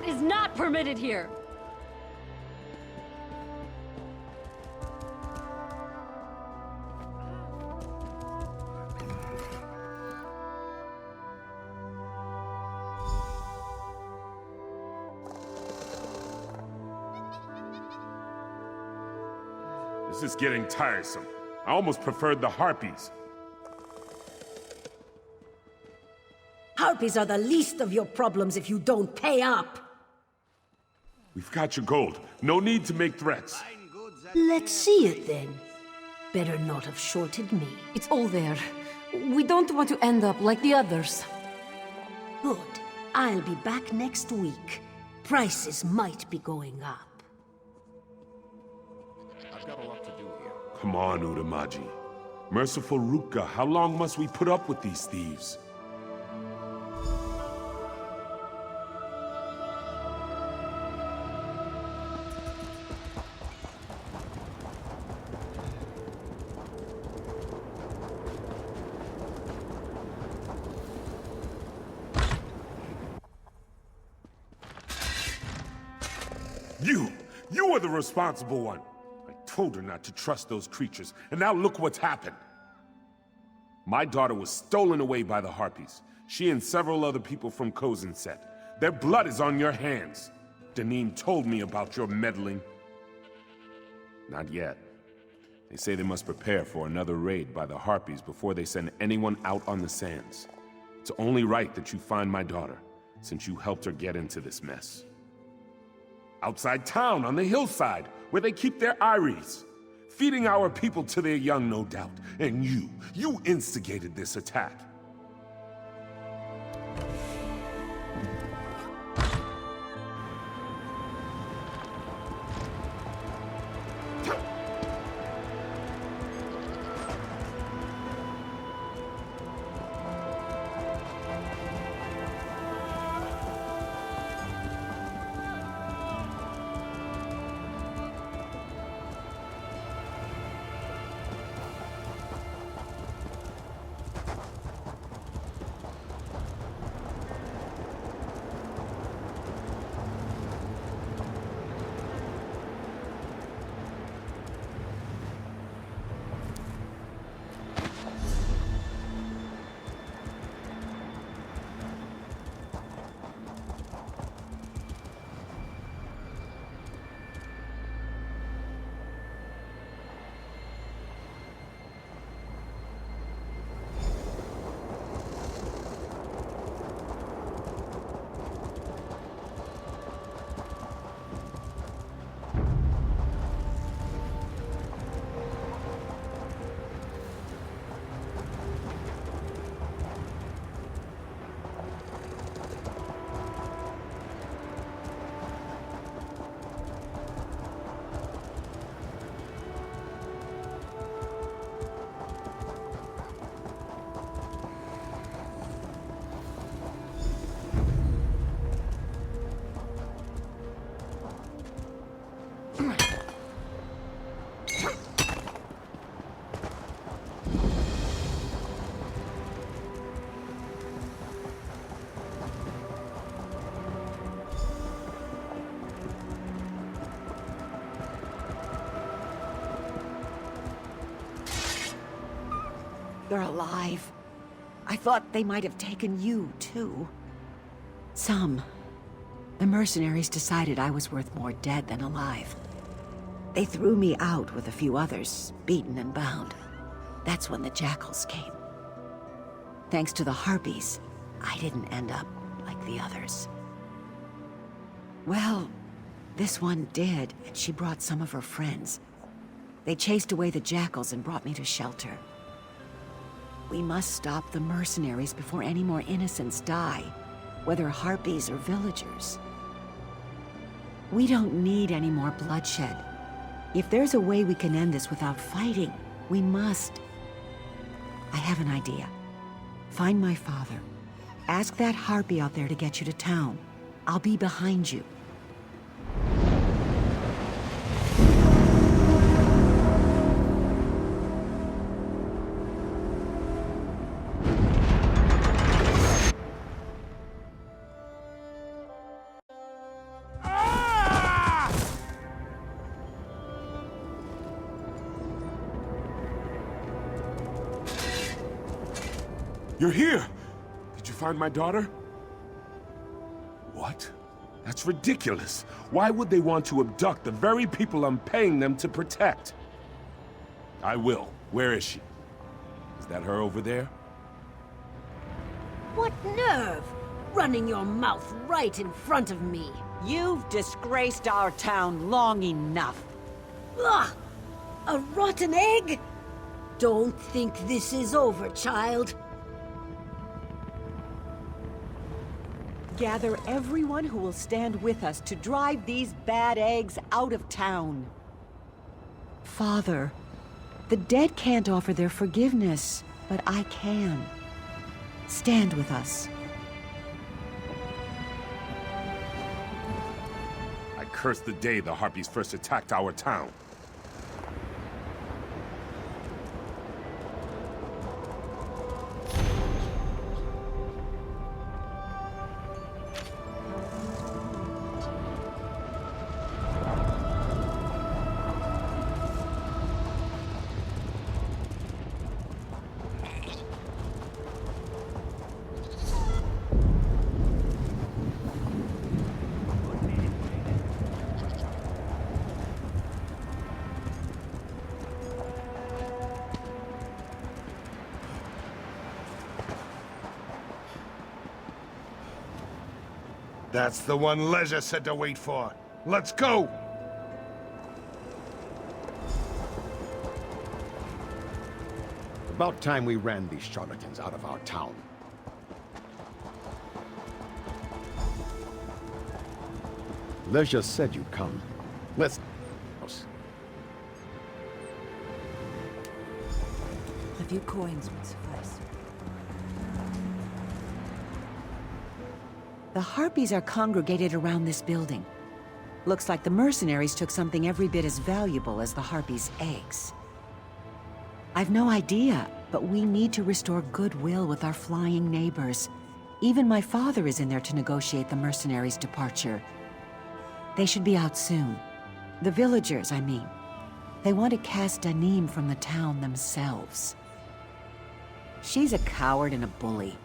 is not permitted here! This is getting tiresome. I almost preferred the harpies. Harpies are the least of your problems if you don't pay up. We've got your gold. No need to make threats. Let's see it then. Better not have shorted me. It's all there. We don't want to end up like the others. Good. I'll be back next week. Prices might be going up. I've got a lot to do here. Come on, Uramaji. Merciful Ruka, how long must we put up with these thieves? You are the responsible one. I told her not to trust those creatures, and now look what's happened. My daughter was stolen away by the Harpies. She and several other people from Kozenset. Their blood is on your hands. Deneen told me about your meddling. Not yet. They say they must prepare for another raid by the Harpies before they send anyone out on the sands. It's only right that you find my daughter, since you helped her get into this mess. Outside town, on the hillside, where they keep their eyries. Feeding our people to their young, no doubt. And you instigated this attack. You're alive. I thought they might have taken you, too. Some. The mercenaries decided I was worth more dead than alive. They threw me out with a few others, beaten and bound. That's when the jackals came. Thanks to the harpies, I didn't end up like the others. Well, this one did, and she brought some of her friends. They chased away the jackals and brought me to shelter. We must stop the mercenaries before any more innocents die, whether harpies or villagers. We don't need any more bloodshed. If there's a way we can end this without fighting, we must. I have an idea. Find my father. Ask that harpy out there to get you to town. I'll be behind you. You're here! Did you find my daughter? What? That's ridiculous. Why would they want to abduct the very people I'm paying them to protect? I will. Where is she? Is that her over there? What nerve! Running your mouth right in front of me. You've disgraced our town long enough. Ugh! A rotten egg? Don't think this is over, child. Gather everyone who will stand with us to drive these bad eggs out of town. Father, the dead can't offer their forgiveness, but I can. Stand with us. I curse the day the Harpies first attacked our town. That's the one Leisure said to wait for. Let's go! About time we ran these charlatans out of our town. Leisure said you'd come. Let's... A few coins would suffice. The Harpies are congregated around this building. Looks like the mercenaries took something every bit as valuable as the Harpies' eggs. I've no idea, but we need to restore goodwill with our flying neighbors. Even my father is in there to negotiate the mercenaries' departure. They should be out soon. The villagers, I mean. They want to cast Danim from the town themselves. She's a coward and a bully.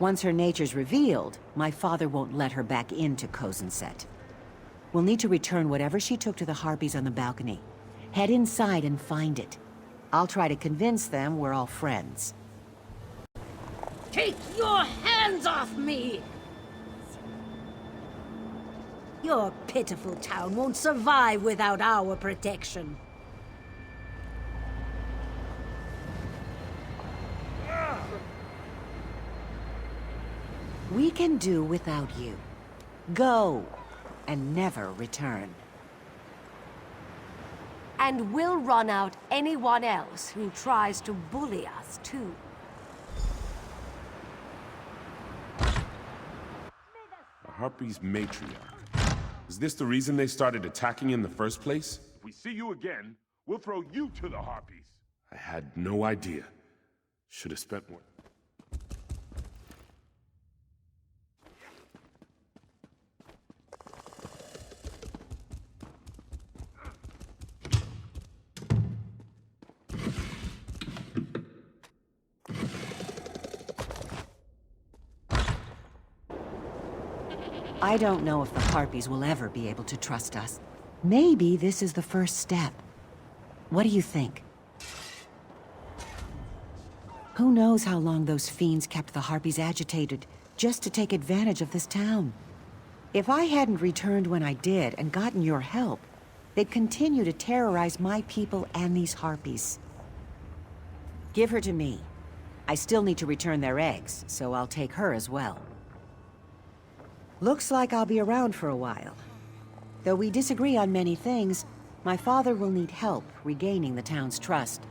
Once her nature's revealed, my father won't let her back into Kozenset. We'll need to return whatever she took to the Harpies on the balcony. Head inside and find it. I'll try to convince them we're all friends. Take your hands off me! Your pitiful town won't survive without our protection. We can do without you. Go, and never return. And we'll run out anyone else who tries to bully us, too. The Harpies' matriarch. Is this the reason they started attacking in the first place? If we see you again, we'll throw you to the Harpies. I had no idea. Should have spent more... I don't know if the Harpies will ever be able to trust us. Maybe this is the first step. What do you think? Who knows how long those fiends kept the Harpies agitated, just to take advantage of this town. If I hadn't returned when I did and gotten your help, they'd continue to terrorize my people and these Harpies. Give her to me. I still need to return their eggs, so I'll take her as well. Looks like I'll be around for a while. Though we disagree on many things, my father will need help regaining the town's trust.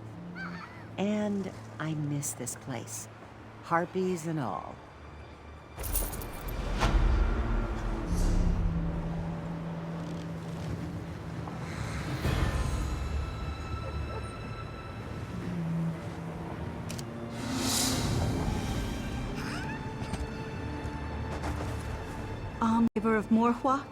And I miss this place. Harpies and all. Favor of Morhua?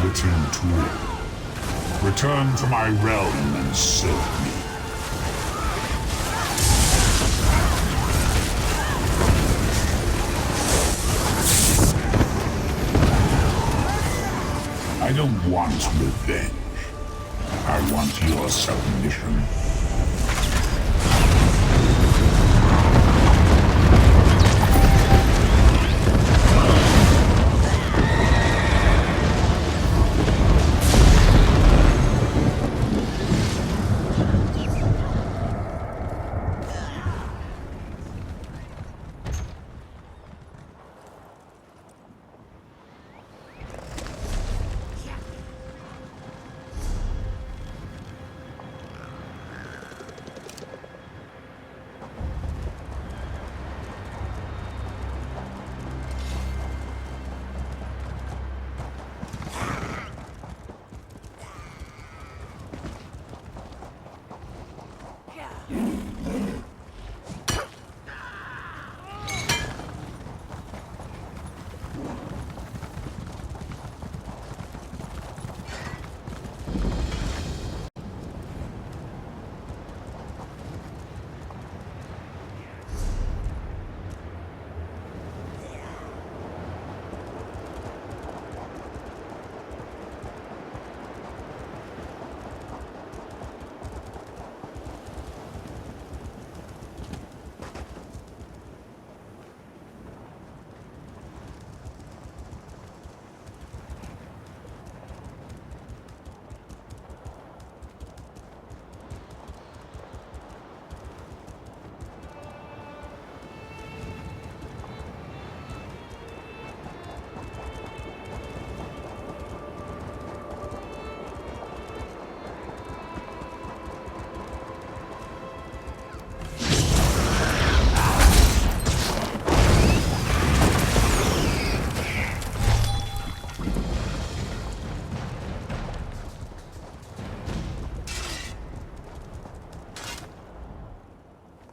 return tool. Return to my realm and serve me. I don't want revenge. I want your submission.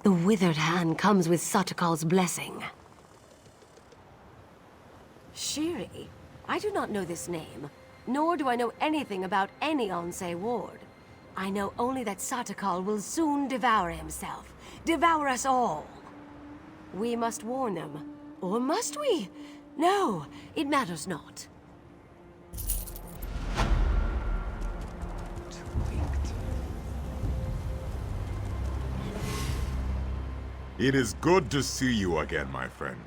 The withered hand comes with Satakal's blessing. Shiri? I do not know this name, nor do I know anything about any Onse ward. I know only that Satakal will soon devour himself. Devour us all. We must warn them. Or must we? No, it matters not. It is good to see you again, my friend.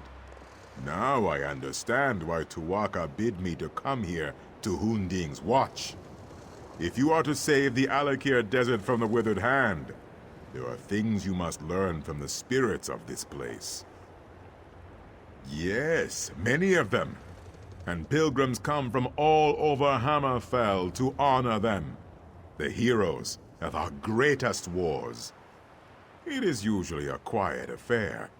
Now I understand why Tuwaka bid me to come here to Hunding's watch. If you are to save the Alik'ir desert from the withered hand, there are things you must learn from the spirits of this place. Yes, many of them. And pilgrims come from all over Hammerfell to honor them, the heroes of our greatest wars. It is usually a quiet affair,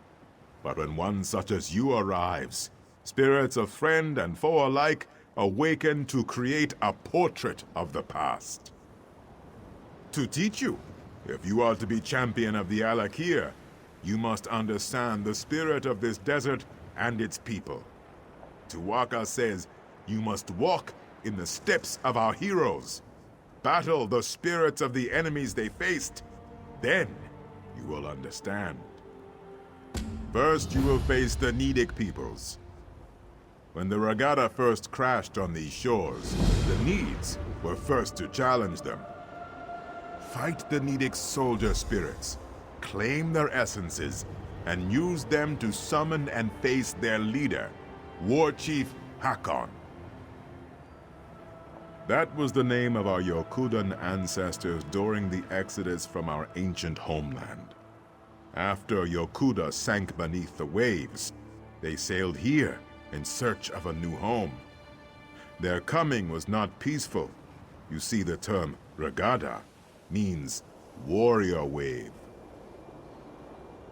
but when one such as you arrives, spirits of friend and foe alike awaken to create a portrait of the past. To teach you, if you are to be champion of the alik'ir, you must understand the spirit of this desert and its people. Tuwaka says you must walk in the steps of our heroes, battle the spirits of the enemies they faced, then you will understand. First, you will face the Nidic peoples. When the Gada first crashed on these shores, the Needs were first to challenge them. Fight the Nidic soldier spirits, claim their essences, and use them to summon and face their leader, War Chief Hakon. That was the name of our Yokudan ancestors during the exodus from our ancient homeland. After Yokuda sank beneath the waves, they sailed here in search of a new home. Their coming was not peaceful. You see, the term Gada means warrior wave.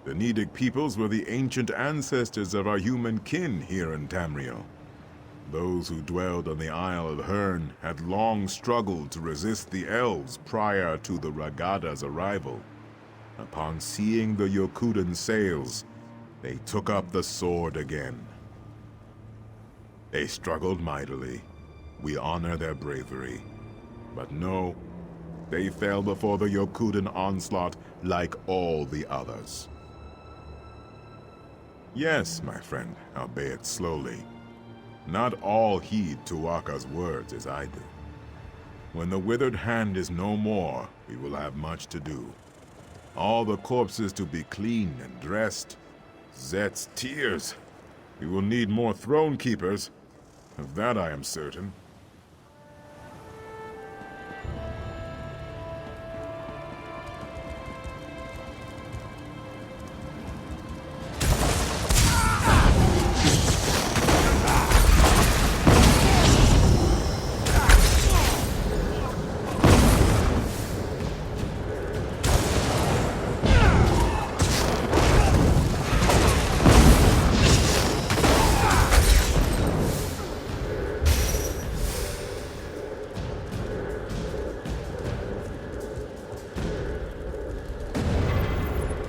The Nidic peoples were the ancient ancestors of our human kin here in Tamriel. Those who dwelled on the Isle of Hern had long struggled to resist the elves prior to the Gada's arrival. Upon seeing the Yokudan sails, they took up the sword again. They struggled mightily, we honor their bravery. But no, they fell before the Yokudan onslaught like all the others. Yes, my friend, albeit slowly. Not all heed Tuaka's words as I do. When the withered hand is no more, we will have much to do. All the corpses to be cleaned and dressed. Zet's tears. We will need more throne keepers. Of that I am certain.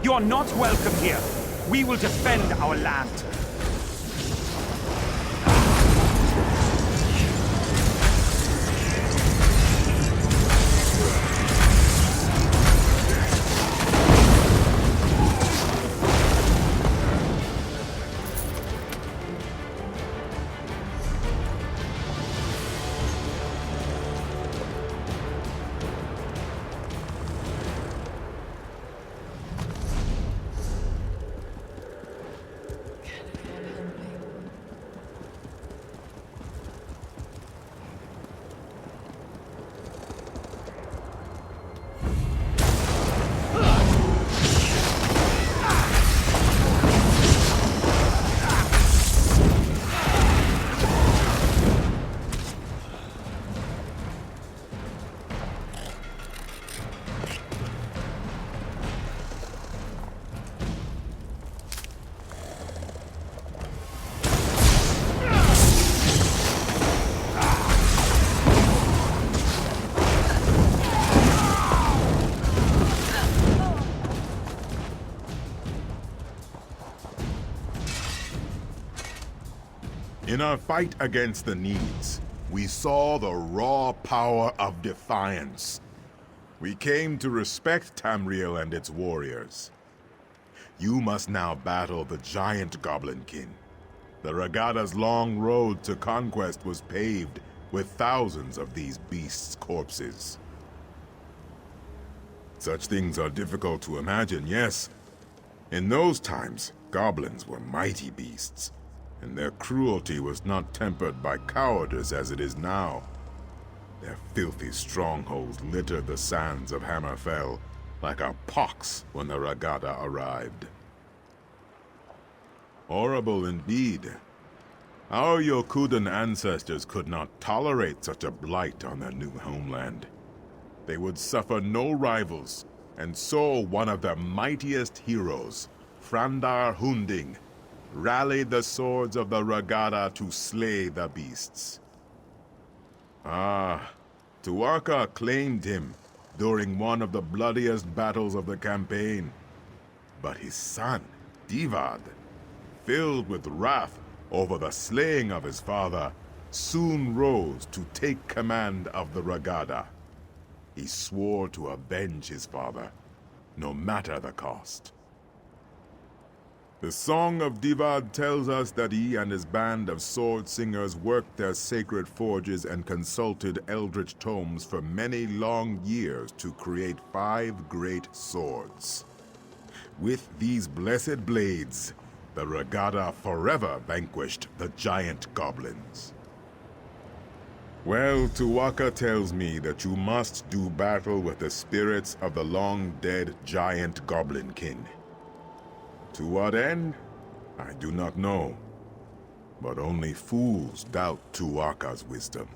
You are not welcome here. We will defend our land. In our fight against the Needs, we saw the raw power of defiance. We came to respect Tamriel and its warriors. You must now battle the giant Goblinkin. The Regada's long road to conquest was paved with thousands of these beasts' corpses. Such things are difficult to imagine, yes. In those times, goblins were mighty beasts, and their cruelty was not tempered by cowardice as it is now. Their filthy strongholds littered the sands of Hammerfell like a pox when the Regada arrived. Horrible indeed. Our Yokudan ancestors could not tolerate such a blight on their new homeland. They would suffer no rivals, and so one of their mightiest heroes, Frandar Hunding, rallied the swords of the Regada to slay the beasts. Tuaka claimed him during one of the bloodiest battles of the campaign. But his son, Divad, filled with wrath over the slaying of his father, soon rose to take command of the Regada. He swore to avenge his father, no matter the cost. The Song of Divad tells us that he and his band of sword singers worked their sacred forges and consulted eldritch tomes for many long years to create 5 great swords. With these blessed blades, the Regada forever vanquished the giant goblins. Well, Tuaka tells me that you must do battle with the spirits of the long-dead giant goblinkin. To what end? I do not know. But only fools doubt Tuaka's wisdom.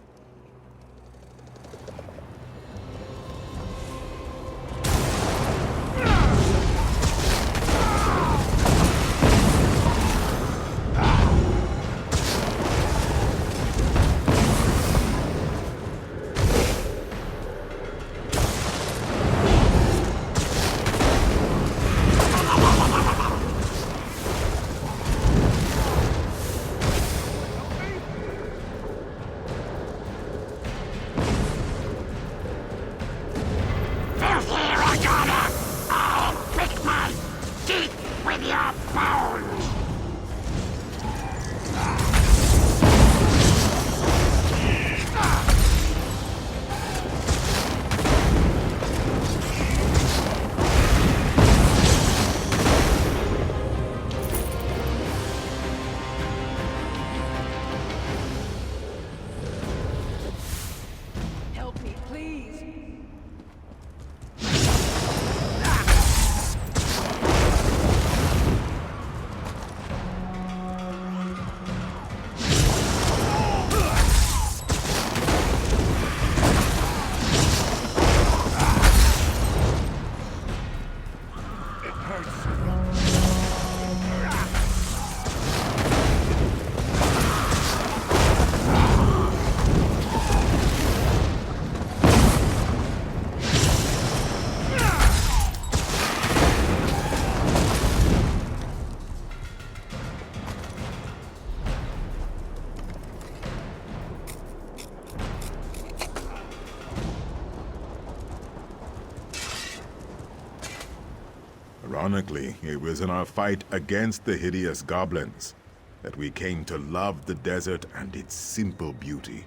Ironically, it was in our fight against the hideous goblins that we came to love the desert and its simple beauty.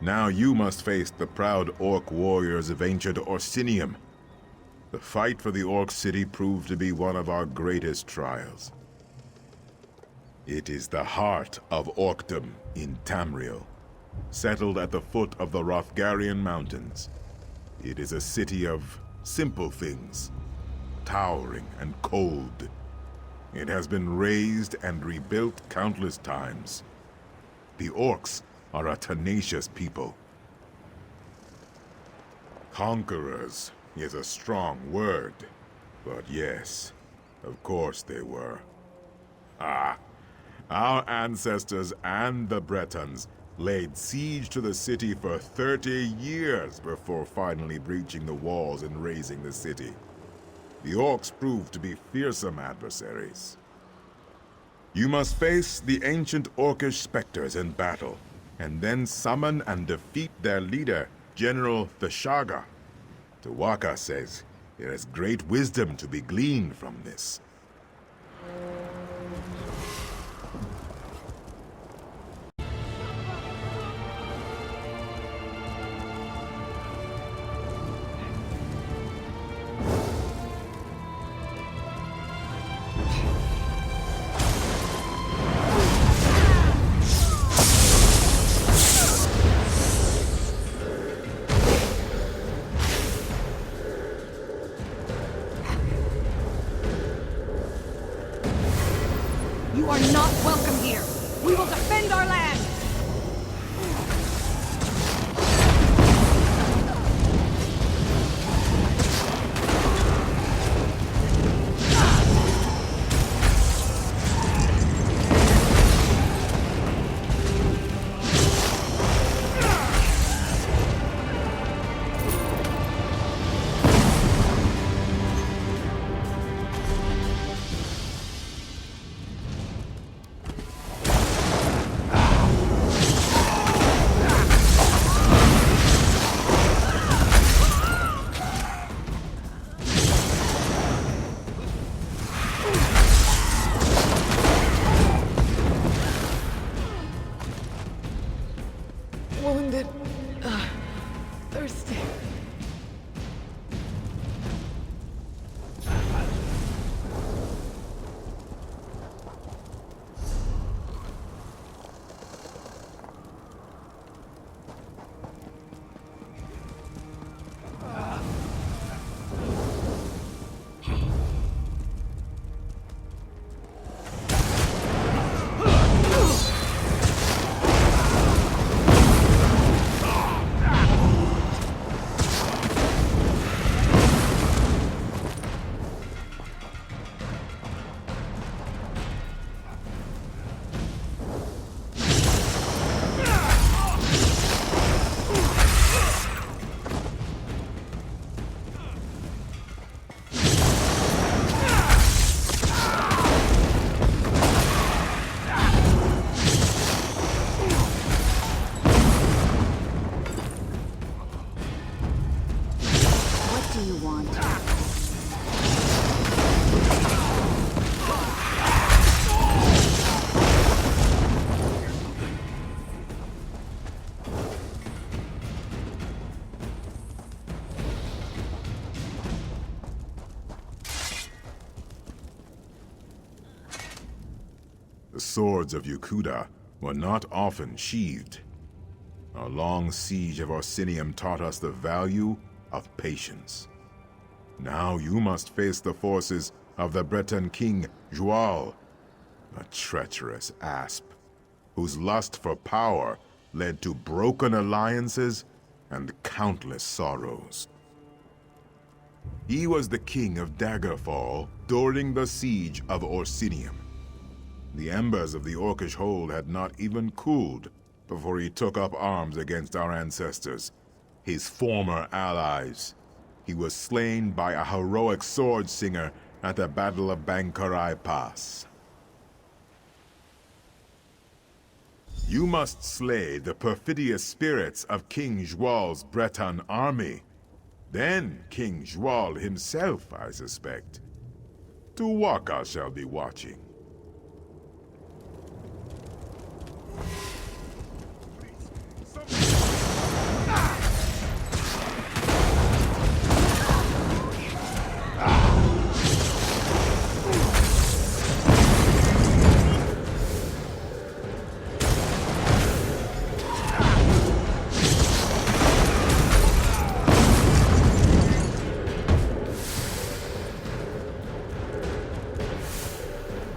Now you must face the proud orc warriors of ancient Orsinium. The fight for the orc city proved to be one of our greatest trials. It is the heart of Orcdom in Tamriel, settled at the foot of the Hrothgarian Mountains. It is a city of simple things, towering and cold. It has been razed and rebuilt countless times. The orcs are a tenacious people. Conquerors is a strong word, but yes, of course they were. Our ancestors and the Bretons laid siege to the city for 30 years before finally breaching the walls and razing the city. The orcs proved to be fearsome adversaries. You must face the ancient orcish specters in battle, and then summon and defeat their leader, General Thashaga. Tuwaka says there is great wisdom to be gleaned from this. You are not welcome here. We will defend our land. Wounded. Thirsty. The swords of Yukuda were not often sheathed. Our long siege of Orsinium taught us the value of patience. Now you must face the forces of the Breton king, Jual, a treacherous asp, whose lust for power led to broken alliances and countless sorrows. He was the king of Daggerfall during the siege of Orsinium. The embers of the Orcish hold had not even cooled before he took up arms against our ancestors, his former allies. He was slain by a heroic sword singer at the Battle of Bankarai Pass. You must slay the perfidious spirits of King Jual's Breton army. Then King Jual himself, I suspect. Tuwaka shall be watching.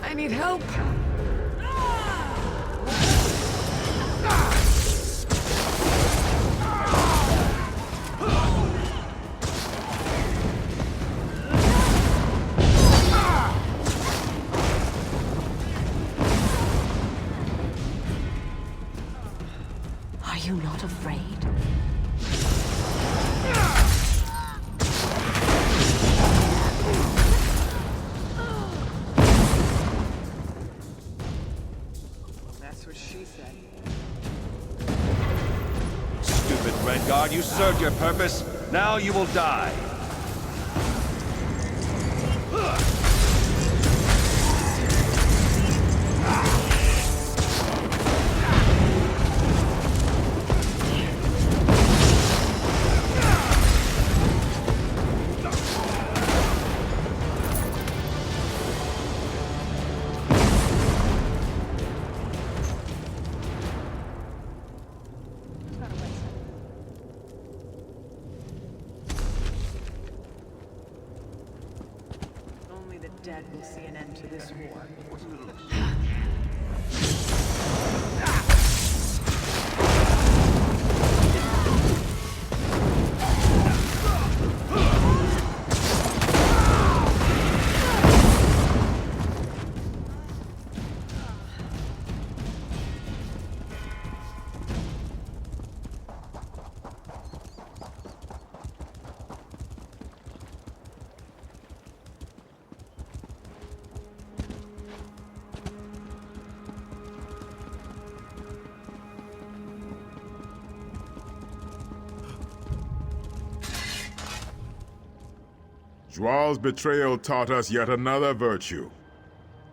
I need help. Are you not afraid? That's what she said. Stupid Redguard, you served your purpose. Now you will die. Only the dead will see an end to this war. Joal's betrayal taught us yet another virtue.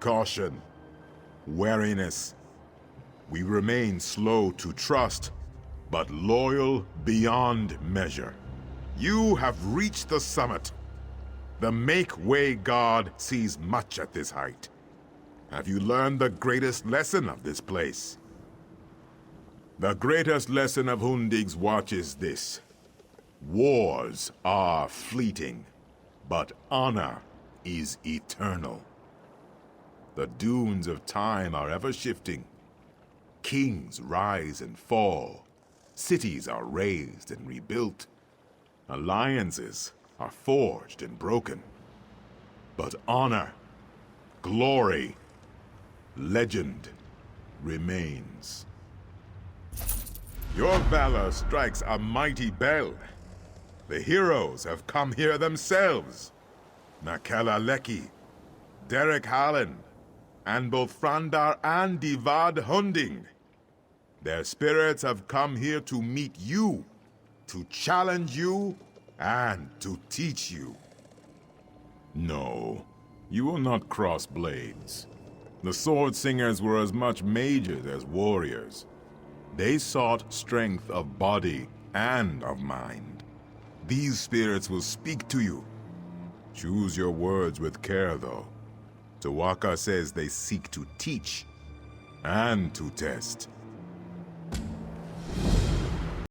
Caution. Wariness. We remain slow to trust, but loyal beyond measure. You have reached the summit. The Make-Way God sees much at this height. Have you learned the greatest lesson of this place? The greatest lesson of Hundig's watch is this. Wars are fleeting, but honor is eternal. The dunes of time are ever shifting. Kings rise and fall. Cities are raised and rebuilt. Alliances are forged and broken. But honor, glory, legend remains. Your valor strikes a mighty bell. The heroes have come here themselves. Nakelaleki, Derek Hallen, and both Frandar and Divad Hunding. Their spirits have come here to meet you, to challenge you, and to teach you. No, you will not cross blades. The Sword Singers were as much mages as warriors. They sought strength of body and of mind. These spirits will speak to you. Choose your words with care, though. Tuwaka says they seek to teach and to test.